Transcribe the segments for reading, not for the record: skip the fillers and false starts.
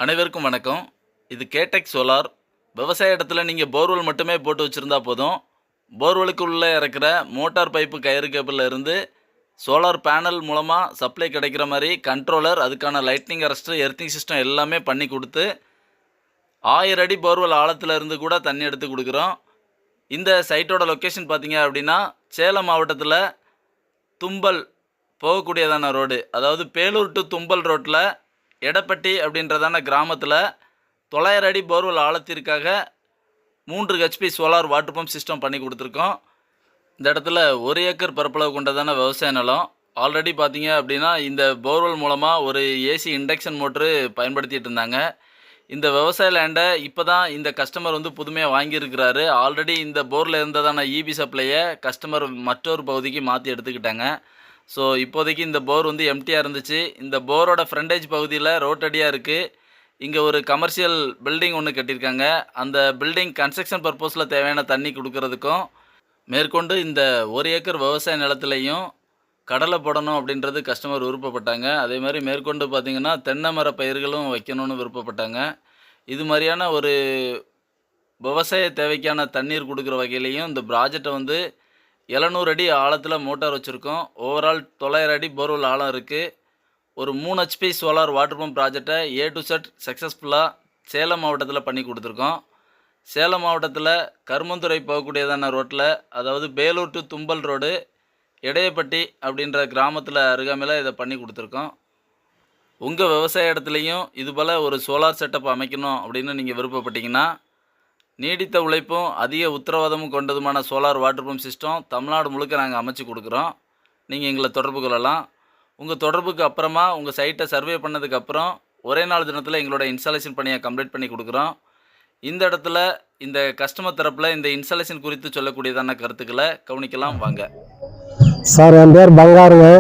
அனைவருக்கும் வணக்கம். இது கேடெக் சோலார். விவசாய இடத்துல நீங்கள் போர்வெல் மட்டுமே போட்டு வச்சுருந்தா போதும். போர்வெலுக்கு உள்ளே இறக்குற மோட்டார் பைப்பு கயிறு கேபிளில் இருந்து சோலார் பேனல் மூலமாக சப்ளை கிடைக்கிற மாதிரி கண்ட்ரோலர், அதுக்கான லைட்னிங் அரெஸ்ட்டு, எர்த்திங் சிஸ்டம் எல்லாமே பண்ணி கொடுத்து 1000 அடி போர்வெல் ஆழத்தில் இருந்து கூட தண்ணி எடுத்து கொடுக்குறோம். இந்த சைட்டோட லொக்கேஷன் பார்த்தீங்க அப்படின்னா சேலம் மாவட்டத்தில் தும்பல் போகக்கூடியதான ரோடு, அதாவது பேலூர் டு தும்பல் ரோட்டில் எடப்பட்டி அப்படின்றதான கிராமத்தில் 900 அடி போர்வெல் ஆழத்திற்காக 3 HP solar water pump system பண்ணி கொடுத்துருக்கோம். இந்த இடத்துல 1 ஏக்கர் பரப்பளவு கொண்டதான விவசாய நிலம். ஆல்ரெடி பார்த்தீங்க அப்படின்னா இந்த போர்வெல் மூலமாக ஒரு ஏசி இண்டக்ஷன் மோட்ரு பயன்படுத்திகிட்டு இருந்தாங்க. இந்த விவசாய லேண்டை இப்போ தான் இந்த கஸ்டமர் புதுமையாக வாங்கியிருக்கிறாரு. ஆல்ரெடி இந்த போரில் இருந்ததான இபி சப்ளையை கஸ்டமர் மற்றொரு பகுதிக்கு மாற்றி எடுத்துக்கிட்டாங்க. ஸோ இப்போதைக்கு இந்த போர் எம்டியாக இருந்துச்சு. இந்த போரோட ஃப்ரண்டேஜ் பகுதியில் ரோட்டடியாக இருக்குது. இங்கே ஒரு கமர்ஷியல் பில்டிங் ஒன்று கட்டியிருக்காங்க. அந்த பில்டிங் கன்ஸ்ட்ரக்ஷன் பர்பஸில் தேவையான தண்ணி கொடுக்கறதுக்கும், மேற்கொண்டு இந்த 1 ஏக்கர் விவசாய நிலத்துலையும் கடலை போடணும் அப்படின்றது கஸ்டமர் விருப்பப்பட்டாங்க. அதே மாதிரி மேற்கொண்டு பார்த்திங்கன்னா தென்னை மர பயிர்களும் வைக்கணும்னு விருப்பப்பட்டாங்க. இது மாதிரியான ஒரு விவசாய தேவைக்கான தண்ணீர் கொடுக்குற வகையிலையும் இந்த ப்ராஜெக்டை 700 அடி ஆழத்தில் மோட்டார் வச்சுருக்கோம். ஓவரால் 900 அடி போர்வெல் ஆழம் இருக்குது. ஒரு 3 ஹெச்பி சோலார் வாட்டர் பம்ப் ப்ராஜெக்டை A to Z சக்ஸஸ்ஃபுல்லாக சேலம் மாவட்டத்தில் பண்ணி கொடுத்துருக்கோம். சேலம் மாவட்டத்தில் கருமந்துறை போகக்கூடியதான ரோட்டில், அதாவது பேலூர் டு தும்பல் ரோடு, எடையப்பட்டி அப்படின்ற கிராமத்தில் அருகாமையில் இதை பண்ணி கொடுத்துருக்கோம். உங்கள் விவசாய இடத்துலையும் இதுபோல் ஒரு சோலார் செட்டப் அமைக்கணும் அப்படின்னு நீங்கள் விருப்பப்பட்டீங்கன்னா, நீடித்த உழைப்பும் அதிக உத்தரவாதமும் கொண்டதுமான solar water pump system Tamil Nadu முழுக்க நாங்கள் அமைச்சு கொடுக்குறோம். நீங்கள் எங்களை தொடர்பு கொள்ளலாம். உங்கள் தொடர்புக்கு அப்புறமா உங்கள் சைட்டை சர்வே பண்ணதுக்கப்புறம் ஒரே நாள் தினத்தில் எங்களோட இன்ஸ்டாலேஷன் பணியை கம்ப்ளீட் பண்ணி கொடுக்குறோம். இந்த இடத்துல இந்த கஸ்டமர் தரப்பில் இந்த இன்ஸ்டாலேஷன் குறித்து சொல்லக்கூடியதான கருத்துக்களை கவனிக்கலாம் வாங்க. சார், என் பேர் பங்காருங்க.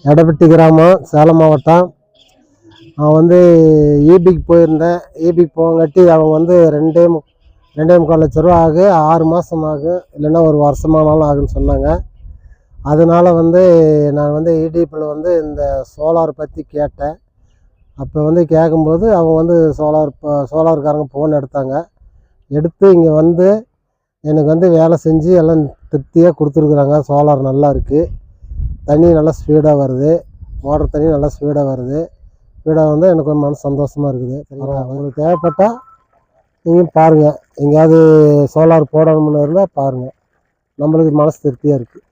எடப்பட்டி கிராமம், சேலம் மாவட்டம். நான் ஈபிக்கு போயிருந்தேன். ஈபிக்கு போகங்காட்டி அவங்க 2.25 லட்ச ரூபா ஆகும், 6 மாதம் ஆகும், இல்லைன்னா ஒரு வருஷமானாலும் ஆகுன்னு சொன்னாங்க. அதனால் நான் இடிபியில் இந்த சோலார் பற்றி கேட்டேன். அப்போ கேட்கும்போது அவங்க சோலார்காரங்க ஃபோன் எடுத்தாங்க. எடுத்து இங்கே எனக்கு வேலை செஞ்சு எல்லாம் திருப்தியாக கொடுத்துருக்குறாங்க. சோலார் நல்லா இருக்குது, தண்ணி நல்லா ஸ்பீடாக வருது, மோட்டர் தண்ணி நல்லா ஸ்பீடாக வருது. ஸ்பீடாக எனக்கு ஒரு மனசு சந்தோஷமாக இருக்குது. உங்களுக்கு தேவைப்பட்டால் நீங்கள் பாருங்கள், எங்கேயாவது சோலார் போடணும்னு இருந்தால் பாருங்கள், நம்மளுக்கு மனசு திருப்தியாக இருக்குது.